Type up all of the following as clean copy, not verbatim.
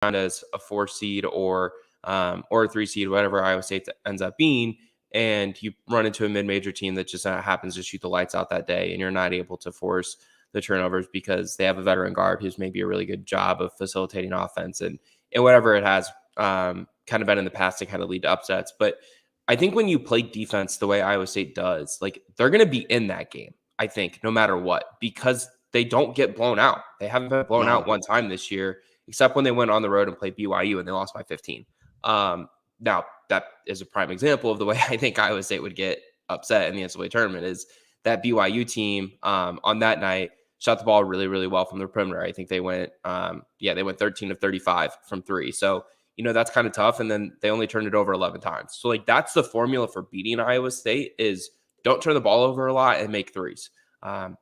as a 4 seed or a 3 seed, whatever Iowa State ends up being, and you run into a mid-major team that just happens to shoot the lights out that day, and you're not able to force the turnovers because they have a veteran guard who's maybe a really good job of facilitating offense and whatever it has kind of been in the past to kind of lead to upsets. But I think when you play defense the way Iowa State does, like, they're going to be in that game, I think, no matter what, because they don't get blown out. They haven't been blown out one time this year, except when they went on the road and played BYU and they lost by 15. Now, that is a prime example of the way I think Iowa State would get upset in the NCAA tournament is that BYU team on that night shot the ball really, really well from the perimeter. I think they went, they went 13 of 35 from three. So, that's kind of tough. And then they only turned it over 11 times. So, like, that's the formula for beating Iowa State is don't turn the ball over a lot and make threes. But,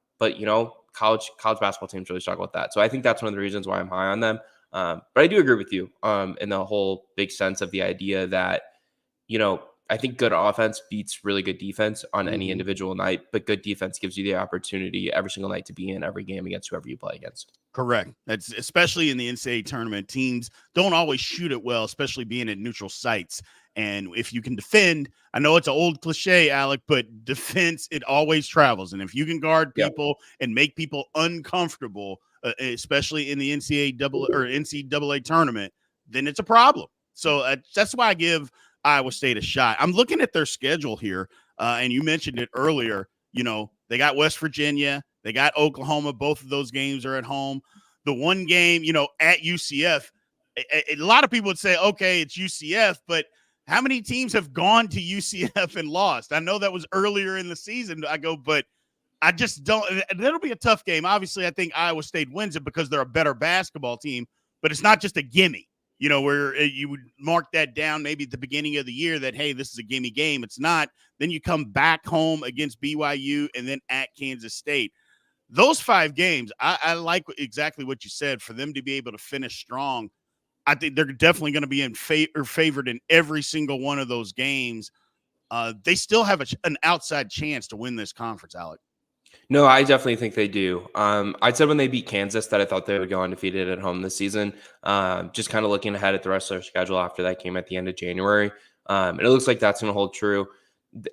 college basketball teams really struggle with that. So I think that's one of the reasons why I'm high on them. But I do agree with you in the whole big sense of the idea that, I think good offense beats really good defense on any individual night, but good defense gives you the opportunity every single night to be in every game against whoever you play against. Correct. That's especially in the NCAA tournament. Teams don't always shoot it well, especially being at neutral sites. And if you can defend, I know it's an old cliche, Alec, but defense, it always travels. And if you can guard people and make people uncomfortable, especially in the NCAA tournament, then it's a problem. So that's why I give Iowa State a shot. I'm looking at their schedule here, and you mentioned it earlier. They got West Virginia, they got Oklahoma. Both of those games are at home. The one game, at UCF, a lot of people would say, okay, it's UCF, but how many teams have gone to UCF and lost? I know that was earlier in the season. But I just don't. It'll be a tough game. Obviously, I think Iowa State wins it because they're a better basketball team, but it's not just a gimme. Where you would mark that down maybe at the beginning of the year that, hey, this is a gimme game. It's not. Then you come back home against BYU and then at Kansas State. Those 5 games, I like exactly what you said. For them to be able to finish strong, I think they're definitely going to be favored in every single one of those games. They still have an outside chance to win this conference, Alec. No, I definitely think they do. I said when they beat Kansas that I thought they would go undefeated at home this season. Just kind of looking ahead at the rest of their schedule after that game at the end of January. And it looks like that's going to hold true.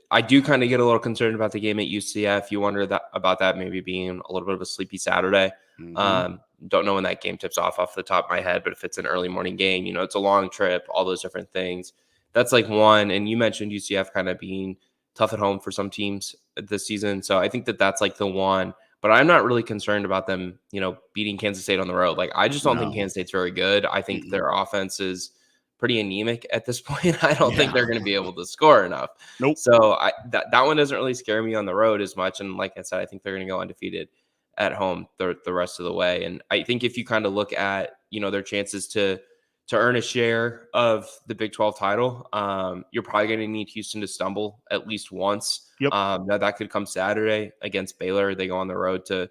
I do kind of get a little concerned about the game at UCF. You wonder about that maybe being a little bit of a sleepy Saturday. Don't know when that game tips off the top of my head, but if it's an early morning game, it's a long trip, all those different things. That's like one. And you mentioned UCF kind of being tough at home for some teams this season. So I think that's like the one, but I'm not really concerned about them, beating Kansas State on the road. Like, I just don't think Kansas State's very good. I think their offense is pretty anemic at this point. I don't think they're going to be able to score enough. Nope. So that one doesn't really scare me on the road as much. And like I said, I think they're going to go undefeated at home the rest of the way. And I think if you kind of look at, their chances to earn a share of the Big 12 title, you're probably going to need Houston to stumble at least once. Yep. Now that could come Saturday against Baylor. They go on the road to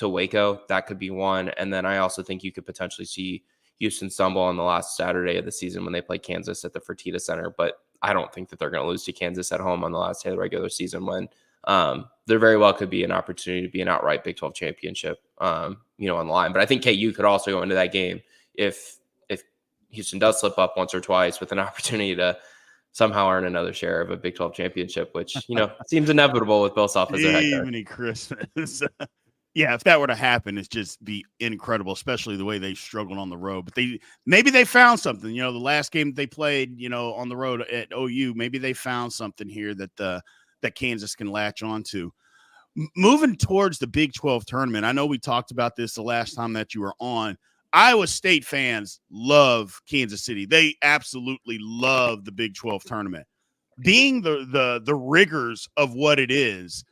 Waco. That could be one. And then I also think you could potentially see Houston stumble on the last Saturday of the season when they play Kansas at the Fertitta Center. But I don't think that they're going to lose to Kansas at home on the last day of the regular season when there very well could be an opportunity to be an outright Big 12 championship, on the line. But I think KU could also go into that game if Houston does slip up once or twice with an opportunity to somehow earn another share of a Big 12 championship, which, seems inevitable with Bill Self as their head coach. Christmas. Yeah, if that were to happen, it'd just be incredible, especially the way they struggled on the road. But maybe they found something. The last game they played, on the road at OU, maybe they found something here that Kansas can latch on to. Moving towards the Big 12 tournament, I know we talked about this the last time that you were on. Iowa State fans love Kansas City. They absolutely love the Big 12 tournament. Being the rigors of what it is,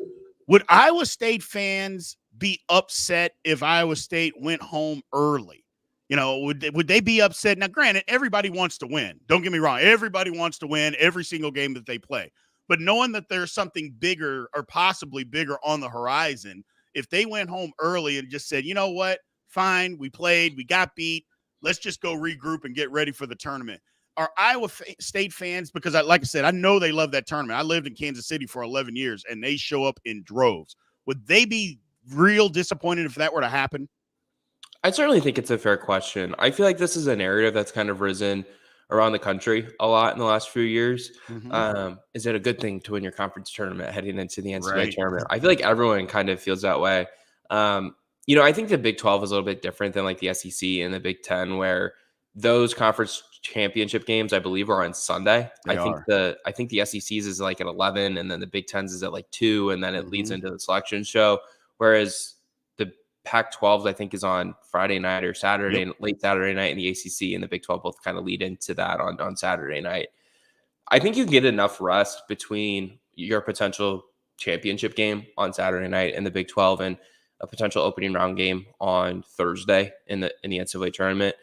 would Iowa State fans be upset if Iowa State went home early? Would they be upset? Now, granted, everybody wants to win. Don't get me wrong. Everybody wants to win every single game that they play. But knowing that there's something bigger or possibly bigger on the horizon, if they went home early and just said, you know what? Fine, we played, we got beat. Let's just go regroup and get ready for the tournament. Are Iowa State fans, because like I said, I know they love that tournament. I lived in Kansas City for 11 years, and they show up in droves. Would they be real disappointed if that were to happen? I certainly think it's a fair question. I feel like this is a narrative that's kind of risen around the country a lot in the last few years. Mm-hmm. Is it a good thing to win your conference tournament heading into the NCAA Right. tournament? I feel like everyone kind of feels that way. I think the Big 12 is a little bit different than like the SEC and the Big 10, where those conference championship games, I believe, are on Sunday. They are. I think the SEC's is like at 11, and then the Big 10's is at like 2, and then it leads Mm-hmm. into the selection show. Whereas the Pac-12, I think, is on Friday night or Saturday, Yep. late Saturday night, and the ACC and the Big 12 both kind of lead into that on Saturday night. I think you get enough rest between your potential championship game on Saturday night and the Big 12 and a potential opening round game on Thursday in the NCAA tournament.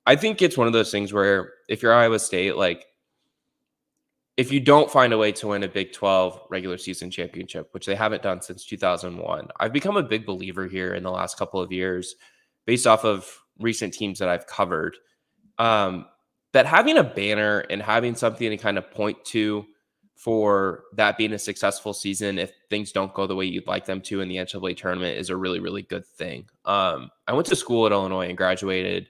I think it's one of those things where if you're Iowa State, like if you don't find a way to win a Big 12 regular season championship, which they haven't done since 2001, I've become a big believer here in the last couple of years based off of recent teams that I've covered, that having a banner and having something to kind of point to for that being a successful season if things don't go the way you'd like them to in the NCAA tournament is a really, really good thing. I went to school at Illinois and graduated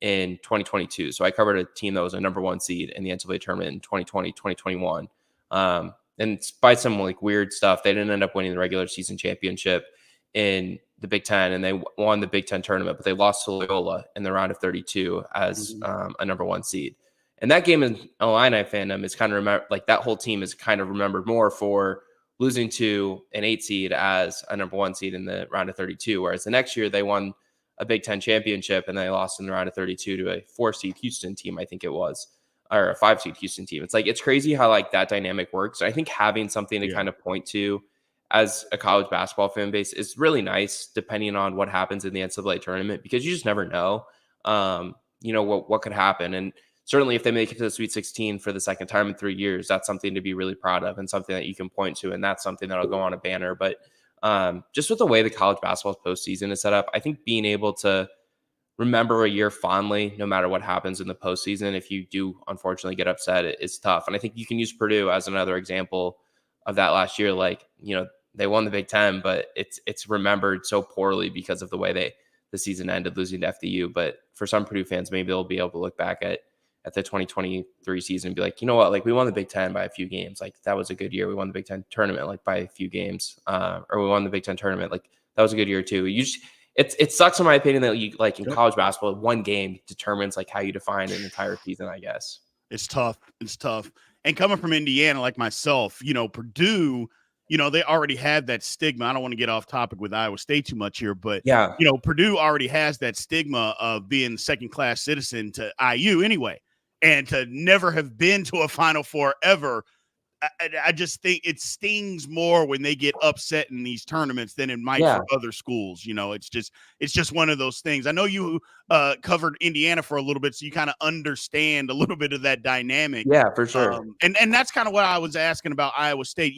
in 2022. So I covered a team that was a number 1 seed in the NCAA tournament in 2020, 2021. And by some like weird stuff, they didn't end up winning the regular season championship in the Big Ten, and they won the Big Ten tournament, but they lost to Loyola in the round of 32 as a number 1 seed. And that game in Illini fandom is kind of like that whole team is kind of remembered more for losing to an 8 seed as a number 1 seed in the round of 32. Whereas the next year they won a Big Ten championship and they lost in the round of 32 to a 4 seed Houston team, I think it was, or a 5 seed Houston team. It's like, it's crazy how like that dynamic works. I think having something to kind of point to as a college basketball fan base is really nice, depending on what happens in the NCAA tournament, because you just never know, what could happen. And certainly if they make it to the Sweet 16 for the second time in 3 years, that's something to be really proud of and something that you can point to. And that's something that'll go on a banner. But just with the way the college basketball postseason is set up, I think being able to remember a year fondly, no matter what happens in the postseason, if you do unfortunately get upset, it's tough. And I think you can use Purdue as another example of that last year. Like, they won the Big Ten, but it's remembered so poorly because of the way the season ended, losing to FDU. But for some Purdue fans, maybe they'll be able to look back at the 2023 season and be like, you know what, like we won the Big Ten by a few games. Like that was a good year. We won the Big Ten tournament like by a few games, or we won the Big Ten tournament. Like that was a good year too. It sucks in my opinion that you like in college basketball, one game determines like how you define an entire season, I guess. It's tough. And coming from Indiana, like myself, Purdue, they already had that stigma. I don't want to get off topic with Iowa State too much here, but yeah, Purdue already has that stigma of being second-class citizen to IU anyway, and to never have been to a Final Four ever. I just think it stings more when they get upset in these tournaments than it might for other schools. It's just one of those things. I know you covered Indiana for a little bit, so you kind of understand a little bit of that dynamic. Yeah, for sure. And that's kind of what I was asking about Iowa State.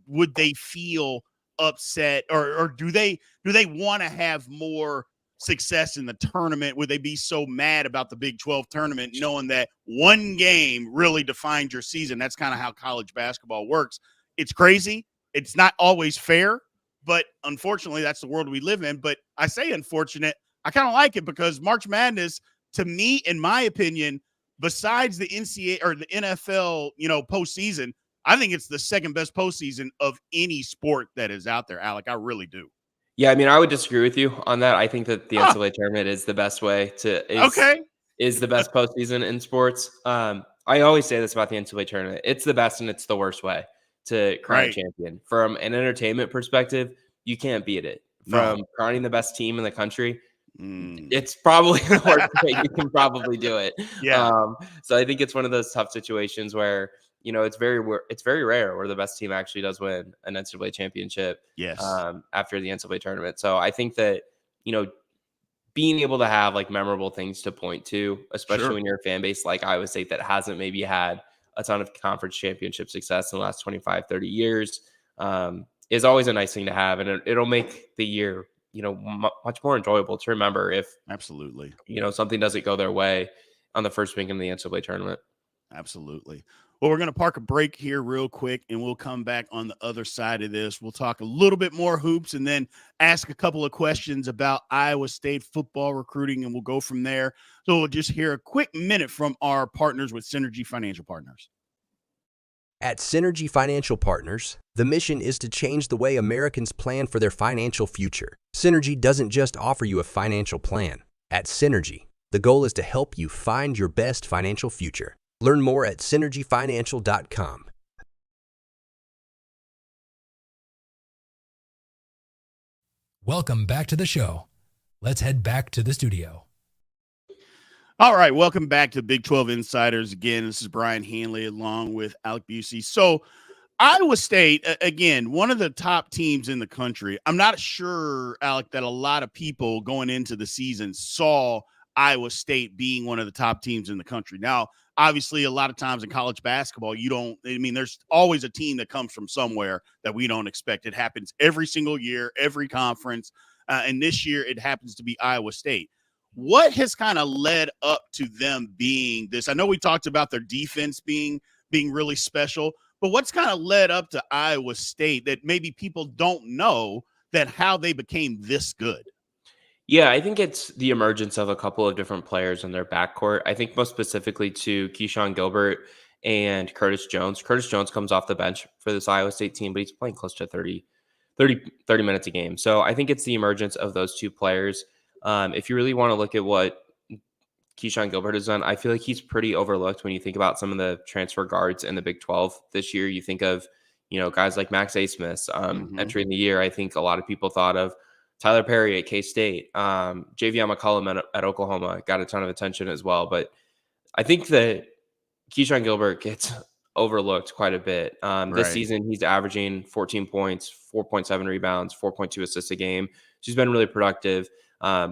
Would they feel upset or do they want to have more success in the tournament? Would they be so mad about the Big 12 tournament, knowing that one game really defined your season? That's kind of how college basketball works. It's crazy. It's not always fair, but unfortunately that's the world we live in. But I say unfortunate, I kind of like it because March Madness, to me, in my opinion, besides the NCAA or the NFL, postseason, I think it's the second best postseason of any sport that is out there, Alec. I really do. Yeah, I mean, I would disagree with you on that. I think that the NCAA tournament is the best way is the best postseason in sports. I always say this about the NCAA tournament. It's the best and it's the worst way to crown a champion. From an entertainment perspective, you can't beat it. From crowning the best team in the country, it's probably the worst way you can probably do it. Yeah. So I think it's one of those tough situations where, it's very rare where the best team actually does win an NCAA championship. Yes. After the NCAA tournament. So I think that, being able to have like memorable things to point to, especially when you're a fan base like Iowa State that hasn't maybe had a ton of conference championship success in the last 25, 30 years, is always a nice thing to have. And it'll make the year, much more enjoyable to remember if absolutely, something doesn't go their way on the first week in the NCAA tournament. Absolutely. Well, we're going to park a break here real quick, and we'll come back on the other side of this. We'll talk a little bit more hoops and then ask a couple of questions about Iowa State football recruiting, and we'll go from there. So we'll just hear a quick minute from our partners with Synergy Financial Partners. At Synergy Financial Partners, the mission is to change the way Americans plan for their financial future. Synergy doesn't just offer you a financial plan. At Synergy, the goal is to help you find your best financial future. Learn more at synergyfinancial.com. Welcome back to the show. Let's head back to the studio. All right, welcome back to Big 12 Insiders. Again, this is Brien Hanley along with Alec Busse. So Iowa State, again, one of the top teams in the country. I'm not sure, Alec, that a lot of people going into the season saw Iowa State being one of the top teams in the country. Now, obviously, a lot of times in college basketball, there's always a team that comes from somewhere that we don't expect. It happens every single year, every conference. And this year it happens to be Iowa State. What has kind of led up to them being this? I know we talked about their defense being really special, but what's kind of led up to Iowa State that maybe people don't know that how they became this good? Yeah, I think it's the emergence of a couple of different players in their backcourt. I think most specifically to Keyshawn Gilbert and Curtis Jones. Curtis Jones comes off the bench for this Iowa State team, but he's playing close to 30 minutes a game. So I think it's the emergence of those two players. If you really want to look at what Keyshawn Gilbert has done, I feel like he's pretty overlooked when you think about some of the transfer guards in the Big 12 this year. You think of, guys like Max Asmus entering the year. I think a lot of people thought of Tyler Perry at K-State, Javion McCollum at Oklahoma got a ton of attention as well. But I think that Keyshawn Gilbert gets overlooked quite a bit. This season, he's averaging 14 points, 4.7 rebounds, 4.2 assists a game. So he's been really productive.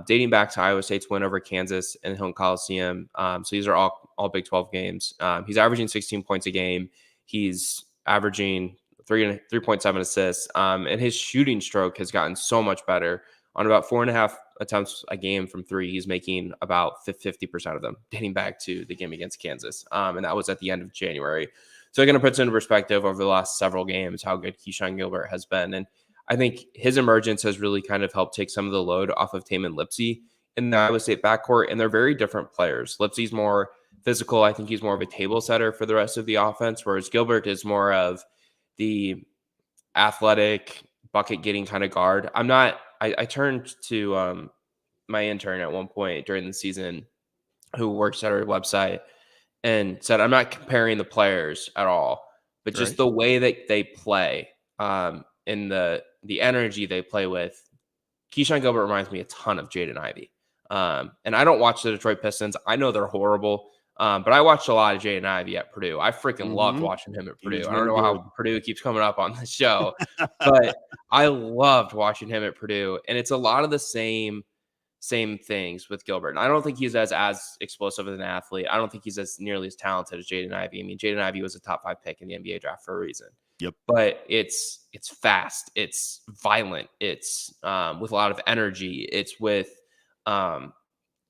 Dating back to Iowa State's win over Kansas in Hilton Coliseum. So these are all Big 12 games. He's averaging 16 points a game. He's averaging 3.7 assists. And his shooting stroke has gotten so much better. On about 4.5 attempts a game from three, he's making about 50% of them, dating back to the game against Kansas. And that was at the end of January. So it kind of puts into perspective over the last several games how good Keyshawn Gilbert has been. And I think his emergence has really kind of helped take some of the load off of Tamin Lipsey in the Iowa State backcourt. And they're very different players. Lipsey's more physical. I think he's more of a table setter for the rest of the offense, whereas Gilbert is more of the athletic bucket getting kind of guard. I turned to my intern at one point during the season who works at our website and said, I'm not comparing the players at all, but just the way that they play and the energy they play with. Keyshawn Gilbert reminds me a ton of Jaden Ivey. And I don't watch the Detroit Pistons. I know they're horrible. But I watched a lot of Jaden Ivey at Purdue. I freaking loved watching him at Purdue. I don't know how Purdue keeps coming up on the show, but I loved watching him at Purdue. And it's a lot of the same things with Gilbert. And I don't think he's as explosive as an athlete. I don't think he's as nearly as talented as Jaden Ivey. I mean, Jaden Ivey was a top 5 pick in the NBA draft for a reason. Yep. But it's fast. It's violent. It's with a lot of energy. It's with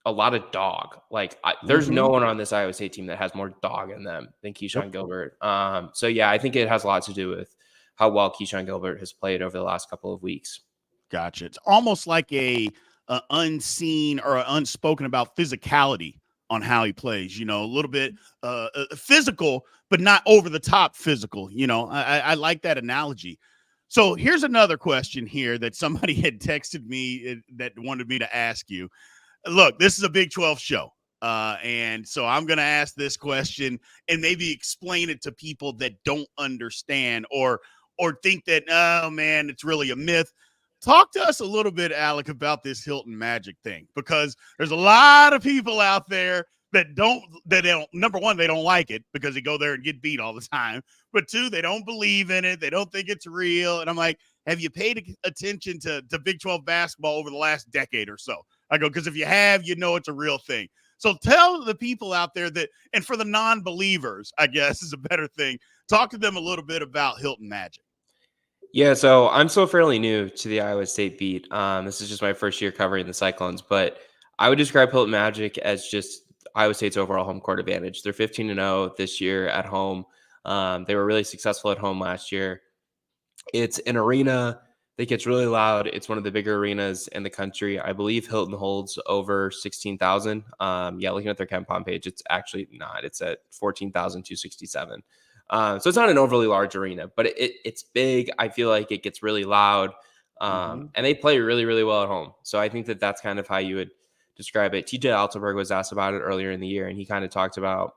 a lot of dog. Like there's no one on this Iowa State team that has more dog in them than Keyshawn Gilbert. So yeah, I think it has a lot to do with how well Keyshawn Gilbert has played over the last couple of weeks. Gotcha. It's almost like a unseen or unspoken about physicality on how he plays, a little bit physical, but not over the top physical. I like that analogy. So here's another question here that somebody had texted me that wanted me to ask you. Look, this is a Big 12 show. And so I'm going to ask this question and maybe explain it to people that don't understand or think that, oh man, it's really a myth. Talk to us a little bit, Alec, about this Hilton Magic thing, because there's a lot of people out there that don't, number one, they don't like it because they go there and get beat all the time. But two, they don't believe in it. They don't think it's real. And I'm like, have you paid attention to Big 12 basketball over the last decade or so? I go, because if you have, it's a real thing. So tell the people out there that, and for the non-believers, I guess is a better thing, talk to them a little bit about Hilton Magic. Yeah, so I'm still fairly new to the Iowa State beat. This is just my first year covering the Cyclones, but I would describe Hilton Magic as just Iowa State's overall home court advantage. They're 15-0 this year at home. They were really successful at home last year. It's an arena that gets really loud. It's one of the bigger arenas in the country. I believe Hilton holds over 16,000. Yeah, looking at their KenPom page, it's actually not. It's at 14,267. So it's not an overly large arena, but it's big. I feel like it gets really loud. And they play really, really well at home. So I think that that's kind of how you would describe it. TJ Altenberg was asked about it earlier in the year, and he kind of talked about,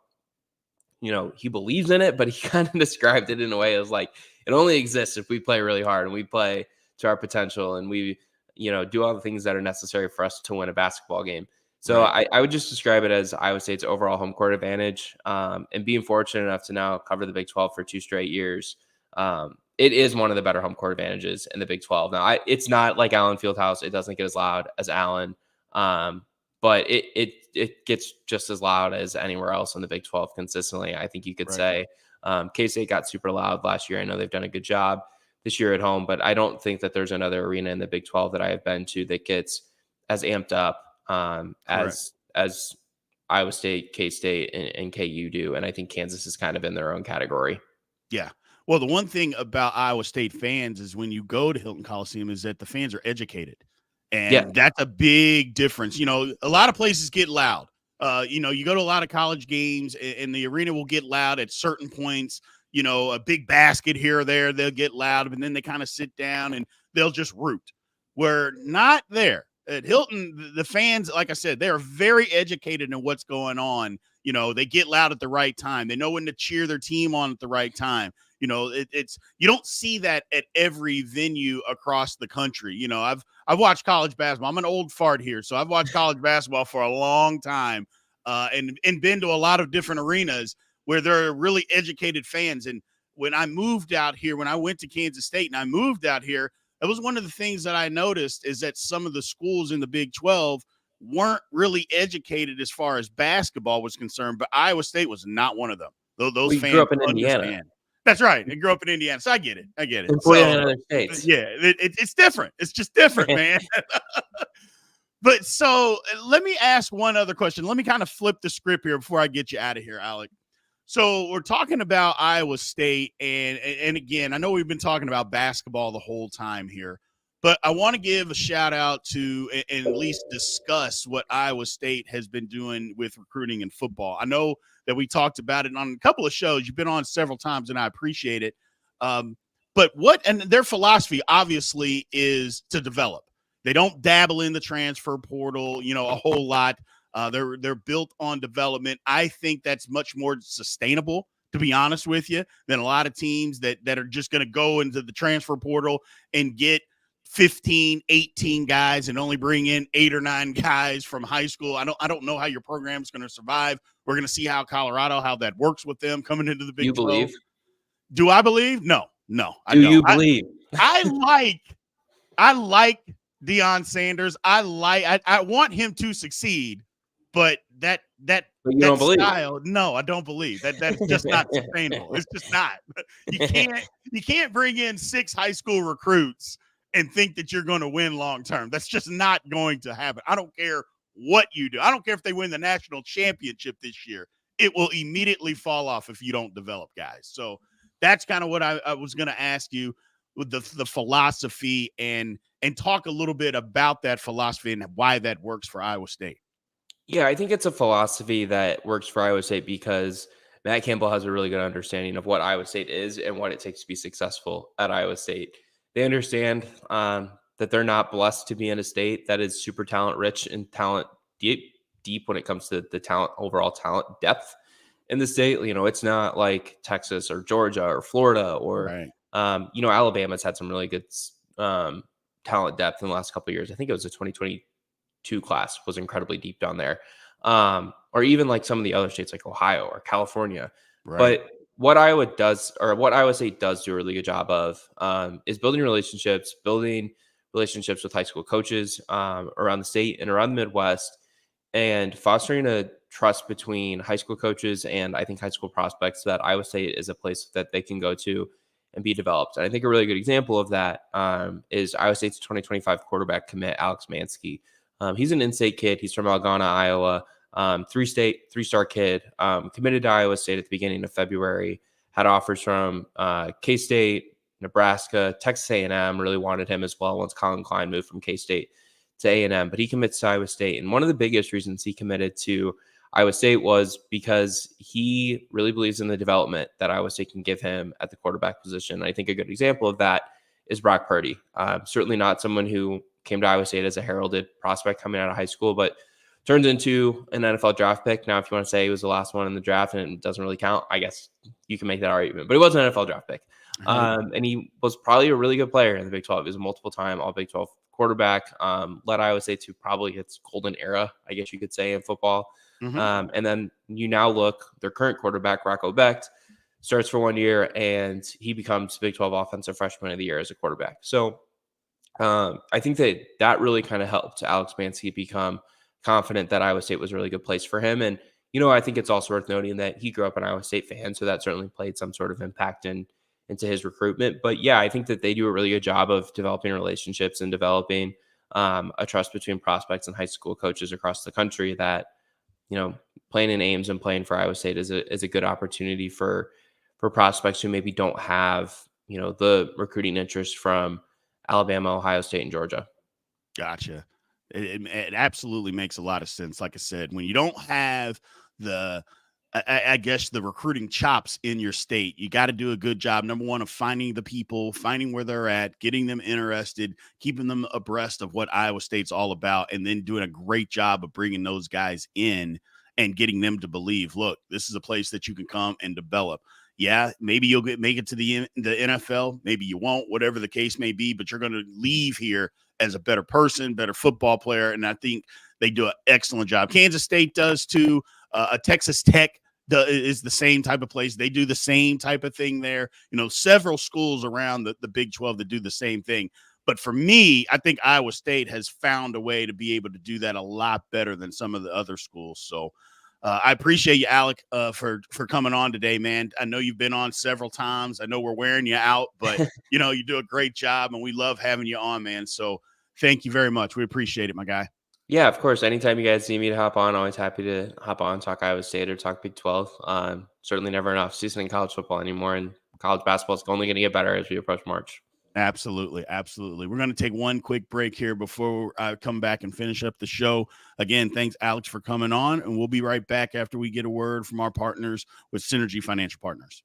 he believes in it, but he kind of described it in a way as like, it only exists if we play really hard and we play to our potential and we, do all the things that are necessary for us to win a basketball game. So I would just describe it as Iowa State's overall home court advantage, and being fortunate enough to now cover the Big 12 for 2 straight years. It is one of the better home court advantages in the Big 12. Now, it's not like Allen Fieldhouse. It doesn't get as loud as Allen, but it gets just as loud as anywhere else in the Big 12 consistently, I think you could say. K-State got super loud last year. I know they've done a good job this year at home, but I don't think that there's another arena in the Big 12 that I have been to that gets as amped up as Iowa State, K-State, and KU do. And I think Kansas is kind of in their own category. Yeah. Well, the one thing about Iowa State fans is when you go to Hilton Coliseum is that the fans are educated. And that's a big difference. A lot of places get loud. You go to a lot of college games and the arena will get loud at certain points. A big basket here or there, they'll get loud, but then they kind of sit down and they'll just root. We're not there. At Hilton, the fans, like I said, they're very educated in what's going on. They get loud at the right time. They know when to cheer their team on at the right time. It's you don't see that at every venue across the country. I've watched college basketball. I'm an old fart here, so I've watched college basketball for a long time, and been to a lot of different arenas where there are really educated fans. And when I moved out here, when I went to Kansas State and I moved out here, that was one of the things that I noticed is that some of the schools in the Big 12 weren't really educated as far as basketball was concerned, but Iowa State was not one of them. Those fans grew up in understand. Indiana. That's right. They grew up in Indiana. So I get it. In 49 other states. Yeah, it's different. It's just different, man. But so let me ask one other question. Let me kind of flip the script here before I get you out of here, Alec. So we're talking about Iowa State, and again, I know we've been talking about basketball the whole time here, but I want to give a shout out to and at least discuss what Iowa State has been doing with recruiting in football. I know that we talked about it on a couple of shows. You've been on several times, and I appreciate it. But their philosophy obviously is to develop. They don't dabble in the transfer portal, a whole lot. They're built on development. I think that's much more sustainable, to be honest with you, than a lot of teams that are just going to go into the transfer portal and get 15, 18 guys and only bring in 8 or 9 guys from high school. I don't know how your program is going to survive. We're going to see how that works with them coming into the Big 12. Believe? Do I believe? No, I don't. Do you believe? I like Deion Sanders. I want him to succeed, but that don't style, believe. No, I don't believe that. That's just not sustainable. It's just not. You can't bring in 6 high school recruits and think that you're going to win long term. That's just not going to happen. I don't care what you do. I don't care if they win the national championship this year. It will immediately fall off if you don't develop guys. So that's kind of what I was going to ask you with the philosophy and talk a little bit about that philosophy and why that works for Iowa State. Yeah, I think it's a philosophy that works for Iowa State because Matt Campbell has a really good understanding of what Iowa State is and what it takes to be successful at Iowa State. They understand that they're not blessed to be in a state that is super talent rich and talent deep when it comes to the overall talent depth in the state. It's not like Texas or Georgia or Florida or, Alabama's had some really good talent depth in the last couple of years. I think it was the 2022 class was incredibly deep down there. Or even like some of the other states like Ohio or California. Right. But what Iowa State does do a really good job of is building relationships with high school coaches around the state and around the Midwest, and fostering a trust between high school coaches and I think high school prospects that Iowa State is a place that they can go to and be developed. And I think a really good example of that is Iowa State's 2025 quarterback commit, Alex Mansky. He's an in-state kid. He's from Algona, Iowa. 3-star kid, committed to Iowa State at the beginning of February, had offers from K-State, Nebraska, Texas A&M really wanted him as well once Colin Klein moved from K-State to A&M, but he commits to Iowa State. And one of the biggest reasons he committed to Iowa State was because he really believes in the development that Iowa State can give him at the quarterback position. I think a good example of that is Brock Purdy. Certainly not someone who came to Iowa State as a heralded prospect coming out of high school, but turns into an NFL draft pick. Now, if you want to say he was the last one in the draft and it doesn't really count, I guess you can make that argument, but he was an NFL draft pick. And he was probably a really good player in the Big 12. He was a multiple-time All-Big 12 quarterback, led Iowa State to probably its golden era, I guess you could say, in football. And then you now look, their current quarterback, Rocco Becht, starts for 1 year, and he becomes Big 12 Offensive Freshman of the Year as a quarterback. So I think that really kind of helped Alex Mansky become confident that Iowa State was a really good place for him. And, I think it's also worth noting that he grew up an Iowa State fan, so that certainly played some sort of impact into his recruitment. But yeah, I think that they do a really good job of developing relationships and developing a trust between prospects and high school coaches across the country that, playing in Ames and playing for Iowa State is a good opportunity for prospects who maybe don't have, the recruiting interest from Alabama, Ohio State, and Georgia. Gotcha. It absolutely makes a lot of sense. Like I said, when you don't have I guess the recruiting chops in your state, you got to do a good job. Number one, of finding the people, finding where they're at, getting them interested, keeping them abreast of what Iowa State's all about, and then doing a great job of bringing those guys in and getting them to believe, look, this is a place that you can come and develop. Yeah, maybe you'll make it to the NFL. Maybe you won't, whatever the case may be, but you're going to leave here as a better person, better football player. And I think they do an excellent job. Kansas State does too. Texas Tech is the same type of place. They do the same type of thing there. Several schools around the Big 12 that do the same thing. But for me, I think Iowa State has found a way to be able to do that a lot better than some of the other schools. So I appreciate you, Alec, for coming on today, man. I know you've been on several times. I know we're wearing you out, but, you do a great job, and we love having you on, man. So thank you very much. We appreciate it, my guy. Yeah, of course. Anytime you guys need me to hop on, always happy to hop on, talk Iowa State or talk Big 12. Certainly never enough season in college football anymore, and college basketball is only going to get better as we approach March. Absolutely. Absolutely. We're going to take one quick break here before I come back and finish up the show. Again, thanks, Alex, for coming on, and we'll be right back after we get a word from our partners with Synergy Financial Partners.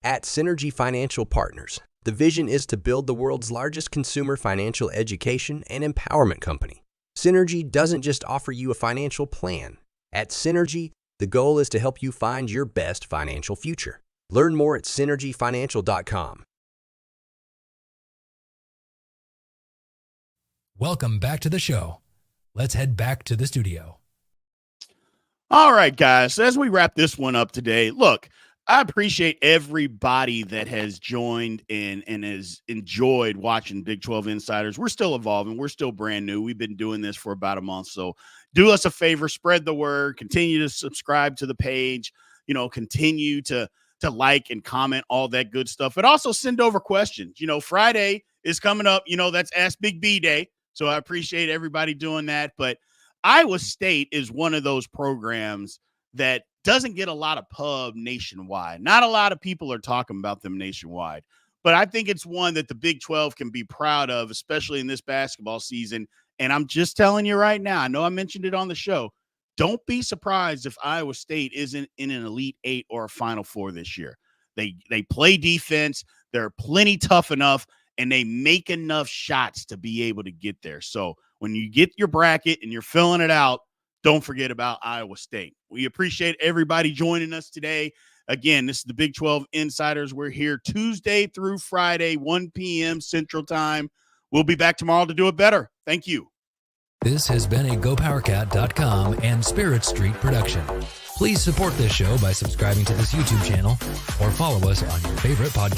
At Synergy Financial Partners, the vision is to build the world's largest consumer financial education and empowerment company. Synergy doesn't just offer you a financial plan. At Synergy, the goal is to help you find your best financial future. Learn more at synergyfinancial.com. Welcome back to the show. Let's head back to the studio. All right, guys. So as we wrap this one up today, look, I appreciate everybody that has joined and has enjoyed watching Big 12 Insiders. We're still evolving. We're still brand new. We've been doing this for about a month. So do us a favor, spread the word, continue to subscribe to the page, continue to like and comment, all that good stuff. But also send over questions. Friday is coming up. That's Ask Big B Day. So I appreciate everybody doing that. But Iowa State is one of those programs that doesn't get a lot of pub nationwide. Not a lot of people are talking about them nationwide. But I think it's one that the Big 12 can be proud of, especially in this basketball season. And I'm just telling you right now, I know I mentioned it on the show, don't be surprised if Iowa State isn't in an Elite Eight or a Final Four this year. They play defense. They're plenty tough enough, and they make enough shots to be able to get there. So when you get your bracket and you're filling it out, don't forget about Iowa State. We appreciate everybody joining us today. Again, this is the Big 12 Insiders. We're here Tuesday through Friday, 1 p.m. Central Time. We'll be back tomorrow to do it better. Thank you. This has been a GoPowercat.com and Spirit Street production. Please support this show by subscribing to this YouTube channel or follow us on your favorite podcast